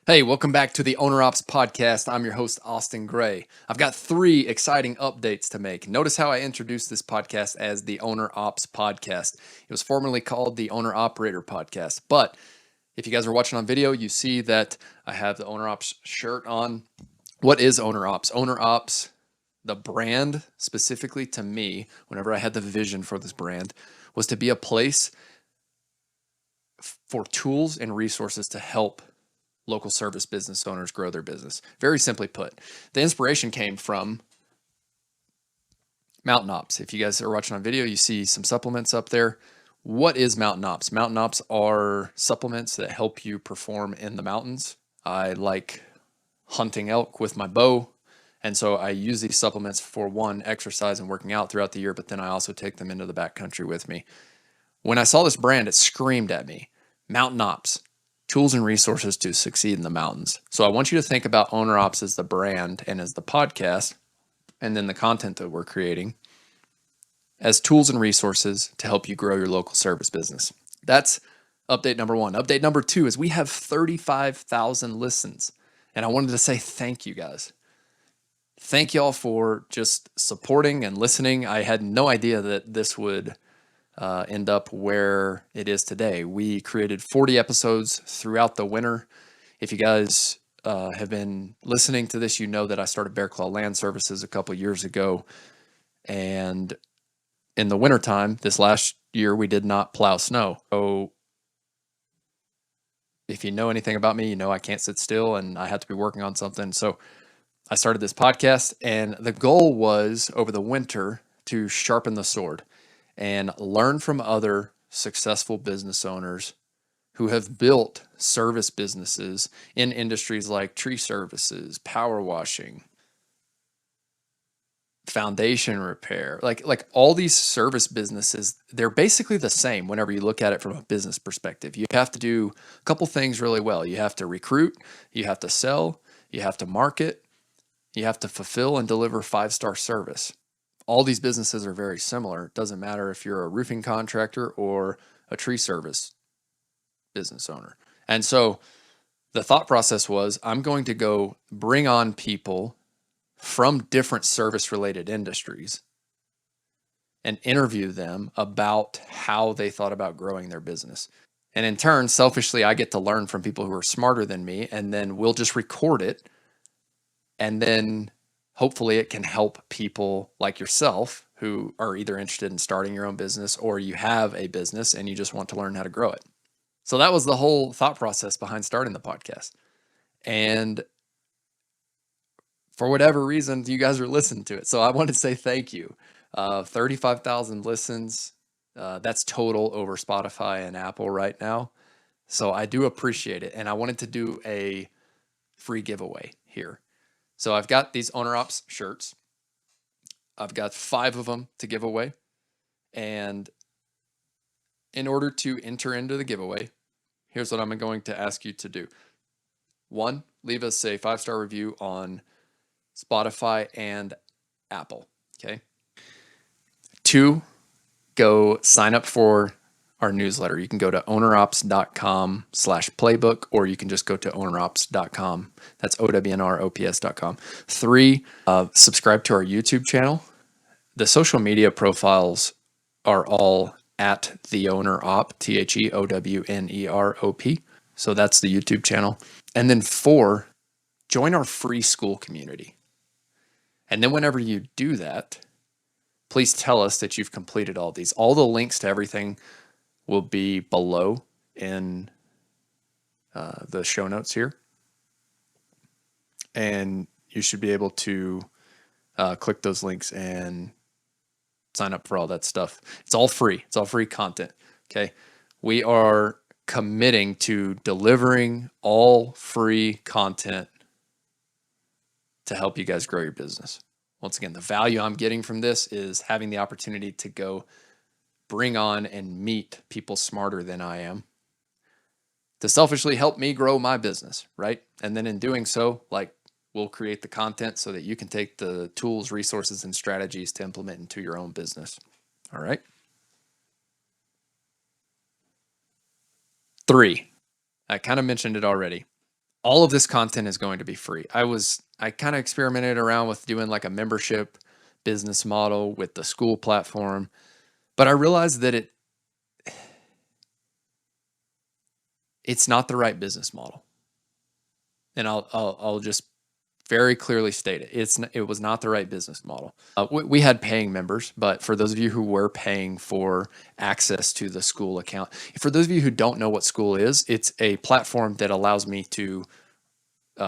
Hey, welcome back to the Owner Ops Podcast. I'm your host, Austin Gray. I've got 3 exciting updates to make. Notice how I introduced this podcast as the Owner Ops Podcast. It was formerly called the Owner Operator Podcast. But if you guys are watching on video, you see that I have the Owner Ops shirt on. What is Owner Ops? Owner Ops, the brand specifically to me, whenever I had the vision for this brand, was to be a place for tools and resources to help local service business owners grow their business. Very simply put, the inspiration came from Mountain Ops. If you guys are watching on video, you see some supplements up there. What is Mountain Ops? Mountain Ops are supplements that help you perform in the mountains. I like hunting elk with my bow. And so I use these supplements for exercise and working out throughout the year, but then I also take them into the backcountry with me. When I saw this brand, it screamed at me, Mountain Ops, tools and resources to succeed in the mountains. So I want you to think about Owner Ops as the brand and as the podcast, and then the content that we're creating as tools and resources to help you grow your local service business. That's update number 1. Update number 2 is we have 35,000 listens. And I wanted to say thank you guys. Thank y'all for just supporting and listening. I had no idea that this would end up where it is today. We created 40 episodes throughout the winter. If you guys have been listening to this, you know that I started Bear Claw Land Services a couple years ago. And in the wintertime, this last year, we did not plow snow. So if you know anything about me, you know I can't sit still and I have to be working on something. So I started this podcast, and the goal was over the winter to sharpen the sword and learn from other successful business owners who have built service businesses in industries like tree services, power washing, foundation repair, like all these service businesses. They're basically the same whenever you look at it from a business perspective. You have to do a couple things really well. You have to recruit, you have to sell, you have to market, you have to fulfill and deliver 5-star service. All these businesses are very similar. It doesn't matter if you're a roofing contractor or a tree service business owner. And so the thought process was, I'm going to go bring on people from different service related industries and interview them about how they thought about growing their business. And in turn, selfishly, I get to learn from people who are smarter than me, and then we'll just record it. And then hopefully it can help people like yourself who are either interested in starting your own business, or you have a business and you just want to learn how to grow it. So that was the whole thought process behind starting the podcast. And for whatever reason, you guys are listening to it. So I want to say thank you. 35,000 listens. That's total over Spotify and Apple right now. So I do appreciate it. And I wanted to do a free giveaway here. So I've got these Owner Ops shirts. I've got 5 of them to give away. And in order to enter into the giveaway, here's what I'm going to ask you to do. 1, leave us a 5-star review on Spotify and Apple. Okay. 2, go sign up for our newsletter. You can go to ownerops.com/playbook, or you can just go to ownerops.com. That's OWNR OPS.com. 3, subscribe to our YouTube channel. The social media profiles are all at the owner op, THEOWNEROP. So that's the YouTube channel. And then 4, join our free Skool community. And then whenever you do that, please tell us that you've completed all these. All the links to everything will be below in the show notes here. And you should be able to click those links and sign up for all that stuff. It's all free. It's all free content. Okay. We are committing to delivering all free content to help you guys grow your business. Once again, the value I'm getting from this is having the opportunity to go bring on and meet people smarter than I am to selfishly help me grow my business, right? And then in doing so, we'll create the content so that you can take the tools, resources, and strategies to implement into your own business. All right. 3, I kind of mentioned it already. all of this content is going to be free. I kind of experimented around with doing like a membership business model with the Skool platform, but I realized that it's not the right business model. And I'll just very clearly state it. It was not the right business model. We had paying members, but for those of you who were paying for access to the Skool account, for those of you who don't know what Skool is, it's a platform that allows me to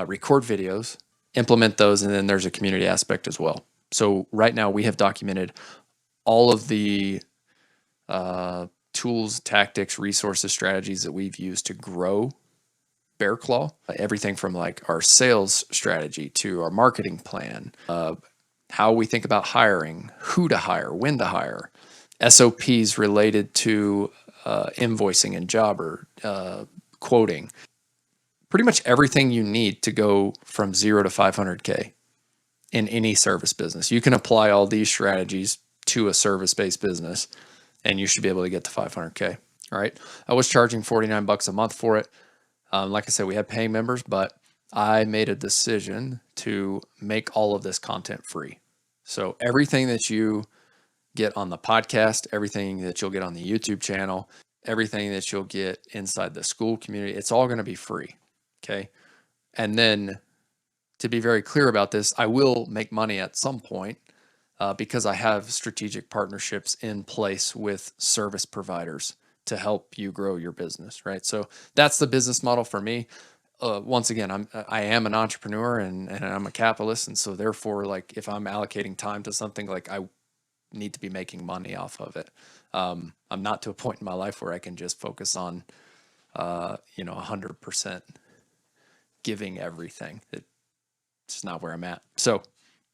record videos, implement those, and then there's a community aspect as well. So right now we have documented all of the tools, tactics, resources, strategies that we've used to grow Bear Claw. Everything from like our sales strategy to our marketing plan, how we think about hiring, who to hire, when to hire, SOPs related to invoicing and jobber, quoting, pretty much everything you need to go from 0 to 500K in any service business. You can apply all these strategies to a service-based business and you should be able to get to 500K. All right. I was charging $49 a month for it. Like I said, we had paying members, but I made a decision to make all of this content free. So everything that you get on the podcast, everything that you'll get on the YouTube channel, everything that you'll get inside the Skool community, it's all going to be free. Okay. And then to be very clear about this, I will make money at some point because I have strategic partnerships in place with service providers to help you grow your business, right? So that's the business model for me. Once again, I am an entrepreneur and I'm a capitalist, and so therefore, like if I'm allocating time to something, like I need to be making money off of it. I'm not to a point in my life where I can just focus on 100% giving everything. It's not where I'm at. So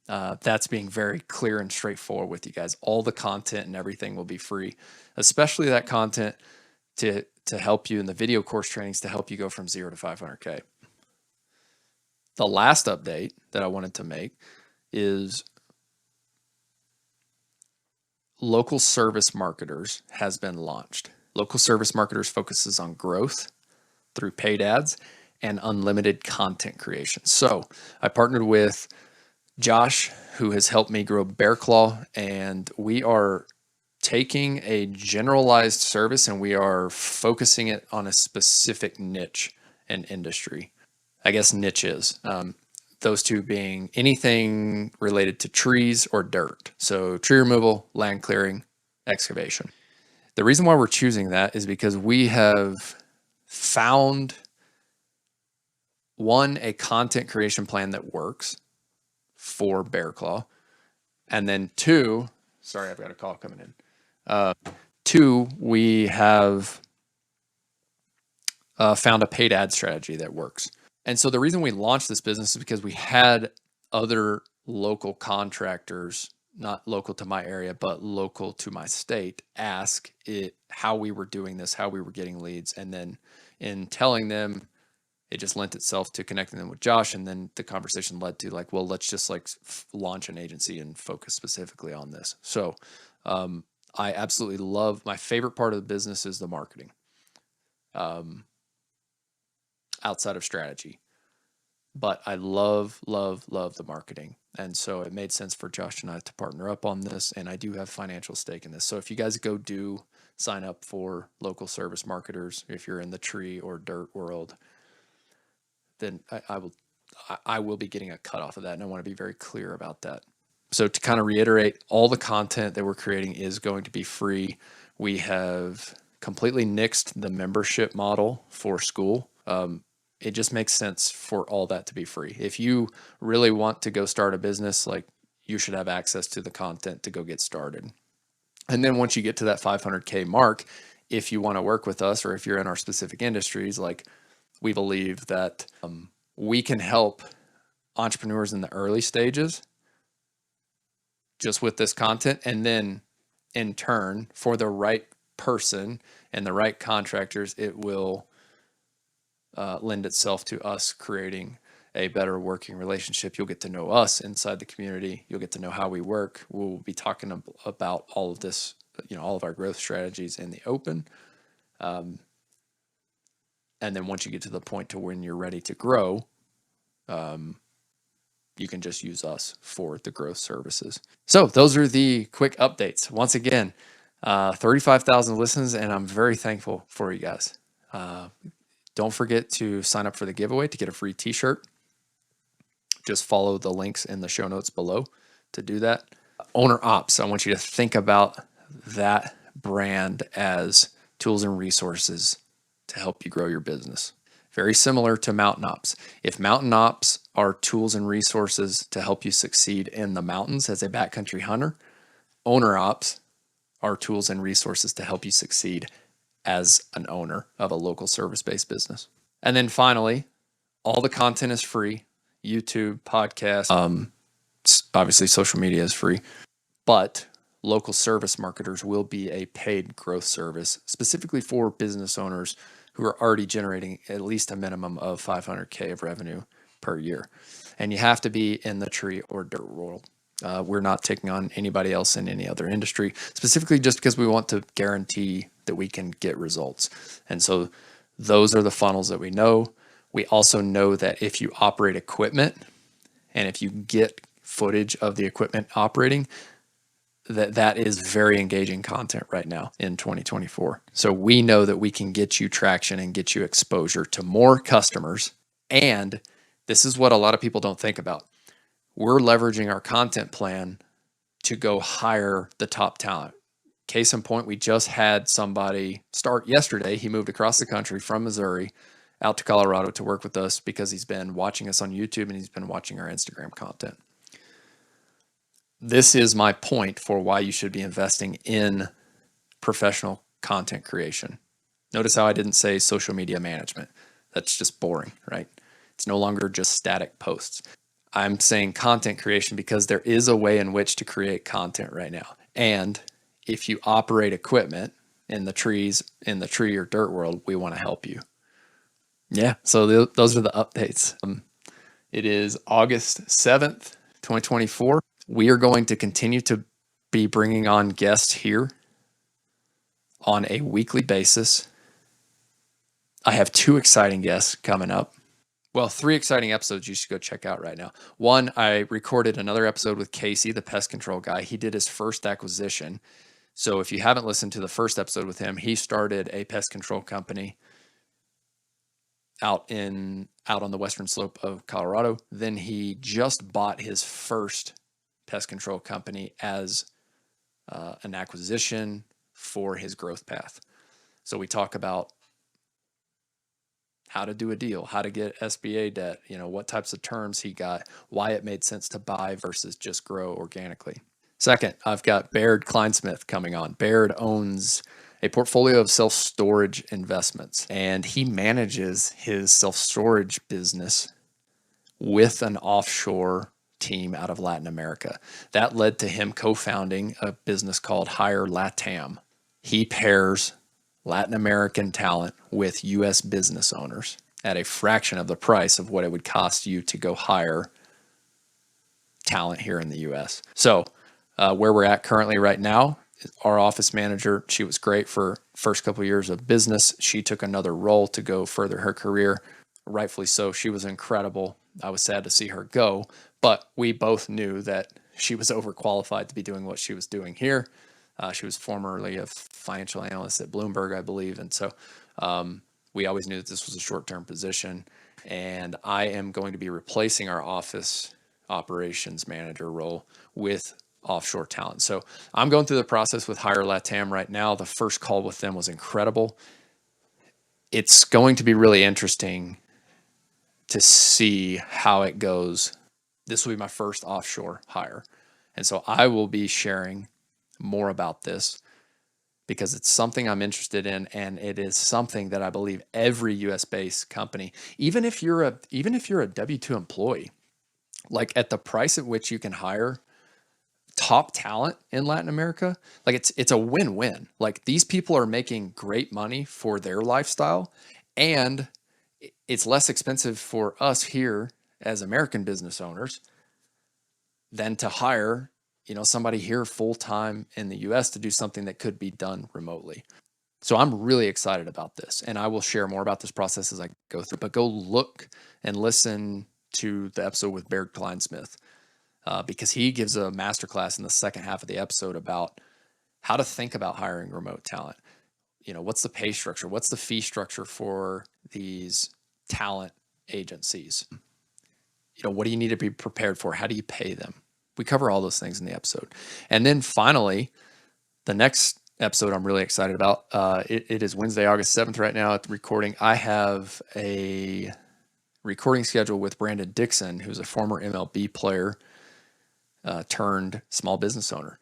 that's being very clear and straightforward with you guys. All the content and everything will be free, especially that content to help you in the video course trainings to help you go from 0 to 500K. The last update that I wanted to make is Local Service Marketers has been launched. Local Service Marketers focuses on growth through paid ads and unlimited content creation. So I partnered with Josh, who has helped me grow Bear Claw, and we are taking a generalized service and we are focusing it on a specific niche and industry. I guess niches. Those two being anything related to trees or dirt. So tree removal, land clearing, excavation. The reason why we're choosing that is because we have found a content creation plan that works for Bear Claw. And then two, sorry, I've got a call coming in. Two, we have found a paid ad strategy that works. And so the reason we launched this business is because we had other local contractors, not local to my area, but local to my state, ask it how we were doing this, how we were getting leads. And then in telling them, it just lent itself to connecting them with Josh. And then the conversation led to like, well, let's just like launch an agency and focus specifically on this. So I absolutely love, my favorite part of the business is the marketing. Outside of strategy, but I love the marketing. And so it made sense for Josh and I to partner up on this. And I do have financial stake in this. So if you guys do sign up for Local Service Marketers, if you're in the tree or dirt world, then I will be getting a cut off of that. And I want to be very clear about that. So to kind of reiterate, all the content that we're creating is going to be free. We have completely nixed the membership model for Skool. It just makes sense for all that to be free. If you really want to go start a business, like you should have access to the content to go get started. And then once you get to that 500K mark, if you want to work with us or if you're in our specific industries, like we believe that we can help entrepreneurs in the early stages just with this content. And then in turn, for the right person and the right contractors, it will lend itself to us creating a better working relationship. You'll get to know us inside the community. You'll get to know how we work. We'll be talking about all of this, all of our growth strategies in the open. And then once you get to the point to when you're ready to grow, you can just use us for the growth services. So those are the quick updates. Once again, 35,000 listens, and I'm very thankful for you guys. Don't forget to sign up for the giveaway to get a free t-shirt. Just follow the links in the show notes below to do that. Owner Ops, I want you to think about that brand as tools and resources to help you grow your business. Very similar to Mountain Ops. If Mountain Ops are tools and resources to help you succeed in the mountains as a backcountry hunter, Owner Ops are tools and resources to help you succeed as an owner of a local service-based business. And then finally, all the content is free. YouTube, podcast, obviously social media is free, but local service marketers will be a paid growth service specifically for business owners who are already generating at least a minimum of $500K of revenue per year. And you have to be in the tree or dirt world. We're not taking on anybody else in any other industry, specifically just because we want to guarantee that we can get results. And so those are the funnels that we know. We also know that if you operate equipment and if you get footage of the equipment operating, that is very engaging content right now in 2024. So we know that we can get you traction and get you exposure to more customers. And this is what a lot of people don't think about. We're leveraging our content plan to go hire the top talent. Case in point, we just had somebody start yesterday. He moved across the country from Missouri out to Colorado to work with us because he's been watching us on YouTube and he's been watching our Instagram content. This is my point for why you should be investing in professional content creation. Notice how I didn't say social media management. That's just boring, right? It's no longer just static posts. I'm saying content creation because there is a way in which to create content right now. And if you operate equipment in the tree or dirt world, we want to help you. Yeah, so those are the updates. It is August 7th, 2024. We are going to continue to be bringing on guests here on a weekly basis. I have 2 exciting guests coming up. Well, 3 exciting episodes you should go check out right now. One, I recorded another episode with Casey, the pest control guy. He did his first acquisition. So if you haven't listened to the first episode with him, he started a pest control company out on the western slope of Colorado. Then he just bought his first pest control company as an acquisition for his growth path. So we talk about how to do a deal, how to get SBA debt, what types of terms he got, why it made sense to buy versus just grow organically. Second, I've got Baird Kleinsmith coming on. Baird owns a portfolio of self-storage investments, and he manages his self-storage business with an offshore team out of Latin America. That led to him co-founding a business called Hire LATAM. He pairs Latin American talent with U.S. business owners at a fraction of the price of what it would cost you to go hire talent here in the U.S. So where we're at currently right now, our office manager, she was great for first couple of years of business. She took another role to go further her career. Rightfully so. She was incredible. I was sad to see her go, but we both knew that she was overqualified to be doing what she was doing here. She was formerly a financial analyst at Bloomberg, I believe. And so we always knew that this was a short-term position. And I am going to be replacing our office operations manager role with offshore talent. So I'm going through the process with Hire LATAM right now. The first call with them was incredible. It's going to be really interesting to see how it goes. This will be my first offshore hire. And so I will be sharing more about this because it's something I'm interested in, and it is something that I believe every US-based company, even if you're a W-2 employee, like at the price at which you can hire top talent in Latin America, like it's a win-win. Like these people are making great money for their lifestyle, and it's less expensive for us here as American business owners than to hire, somebody here full-time in the US to do something that could be done remotely. So I'm really excited about this, and I will share more about this process as I go through. But go look and listen to the episode with Baird Kleinsmith, because he gives a masterclass in the second half of the episode about how to think about hiring remote talent. What's the pay structure? What's the fee structure for these talent agencies? What do you need to be prepared for? How do you pay them? We cover all those things in the episode. And then finally, the next episode I'm really excited about, it is Wednesday, August 7th right now at the recording. I have a recording schedule with Brandon Dixon, who's a former MLB player turned small business owner.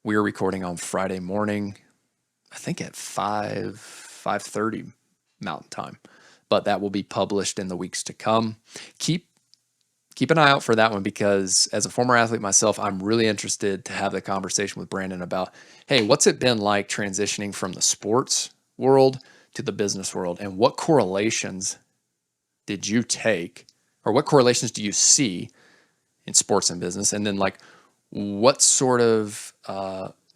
We are recording on Friday morning, I think at 5:30 Mountain Time, but that will be published in the weeks to come. Keep an eye out for that one, because as a former athlete myself, I'm really interested to have the conversation with Brandon about, hey, what's it been like transitioning from the sports world to the business world, and what correlations did you take, or what correlations do you see in sports and business? And then what sort of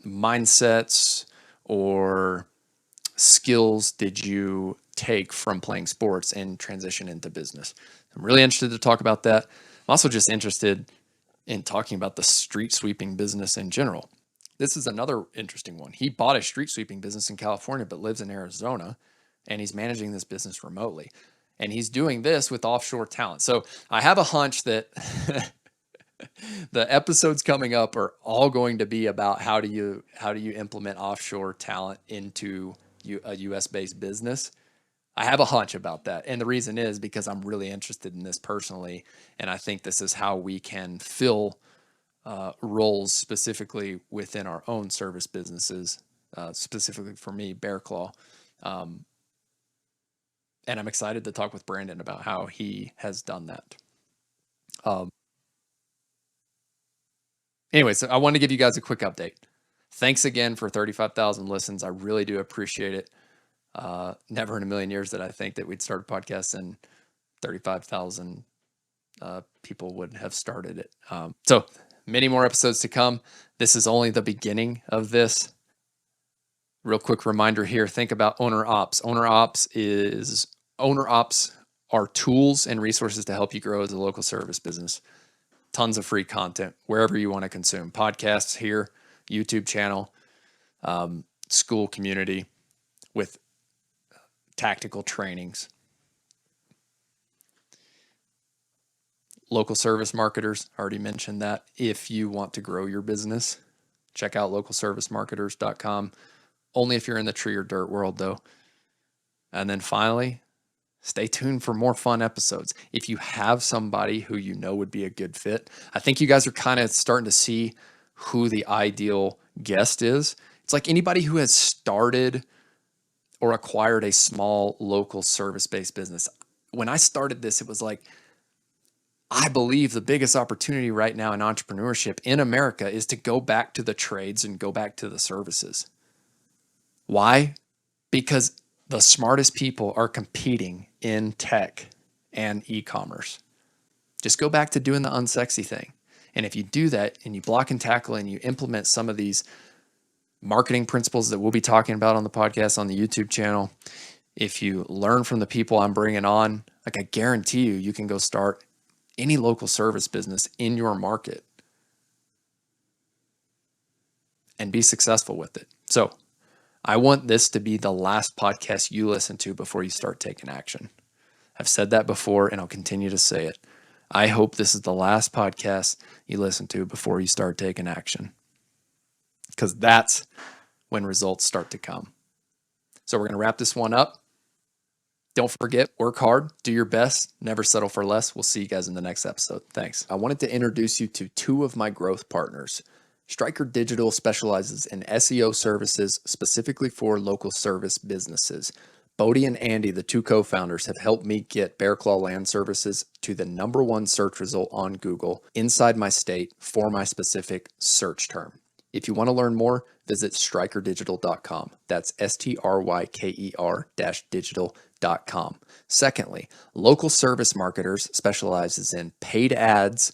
mindsets or skills did you take from playing sports and transition into business? I'm really interested to talk about that. I'm also just interested in talking about the street sweeping business in general. This is another interesting one. He bought a street sweeping business in California, but lives in Arizona, and he's managing this business remotely. And he's doing this with offshore talent. So I have a hunch that the episodes coming up are all going to be about how do you implement offshore talent into a US based business. I have a hunch about that. And the reason is because I'm really interested in this personally. And I think this is how we can fill roles specifically within our own service businesses, specifically for me, Bear Claw. And I'm excited to talk with Brandon about how he has done that. Anyway, so I wanted to give you guys a quick update. Thanks again for 35,000 listens. I really do appreciate it. Never in a million years did I think that we'd start a podcast and 35,000 people would have started it. So many more episodes to come. This is only the beginning of this. Real quick reminder here, think about Owner Ops. Owner Ops are tools and resources to help you grow as a local service business. Tons of free content wherever you want to consume. Podcasts here, YouTube channel, Skool community with tactical trainings. Local service marketers, already mentioned that. If you want to grow your business, check out localservicemarketers.com. Only if you're in the tree or dirt world, though. And then finally, stay tuned for more fun episodes. If you have somebody who you know would be a good fit, I think you guys are kind of starting to see who the ideal guest is. It's like anybody who has started or acquired a small local service-based business. When I started this, it was like, I believe the biggest opportunity right now in entrepreneurship in America is to go back to the trades and go back to the services. Why? Because the smartest people are competing in tech and e-commerce. Just go back to doing the unsexy thing. And if you do that and you block and tackle and you implement some of these marketing principles that we'll be talking about on the podcast, on the YouTube channel, if you learn from the people I'm bringing on, I guarantee you can go start any local service business in your market and be successful with it. So I want this to be the last podcast you listen to before you start taking action. I've said that before and I'll continue to say it. I hope this is the last podcast you listen to before you start taking action, because that's when results start to come. So we're going to wrap this one up. Don't forget, work hard, do your best, never settle for less. We'll see you guys in the next episode. Thanks. I wanted to introduce you to two of my growth partners. Striker Digital specializes in SEO services specifically for local service businesses. Bodie and Andy, the two co-founders, have helped me get Bear Claw Land Services to the #1 search result on Google inside my state for my specific search term. If you want to learn more, visit strikerdigital.com. That's STRYKER-digital.com. Secondly, Local Service Marketers specializes in paid ads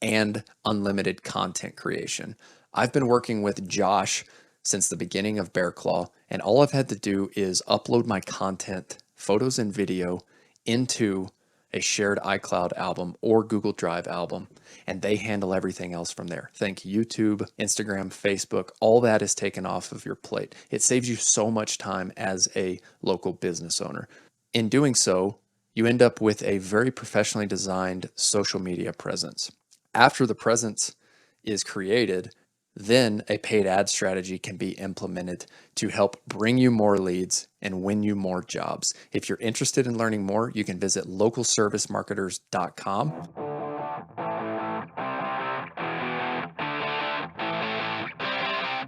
and unlimited content creation. I've been working with Josh since the beginning of Bear Claw, and all I've had to do is upload my content, photos and video, into a shared iCloud album or Google Drive album, and they handle everything else from there. Think YouTube, Instagram, Facebook, all that is taken off of your plate. It saves you so much time as a local business owner. In doing so, you end up with a very professionally designed social media presence. After the presence is created, then a paid ad strategy can be implemented to help bring you more leads and win you more jobs. If you're interested in learning more, you can visit localservicemarketers.com.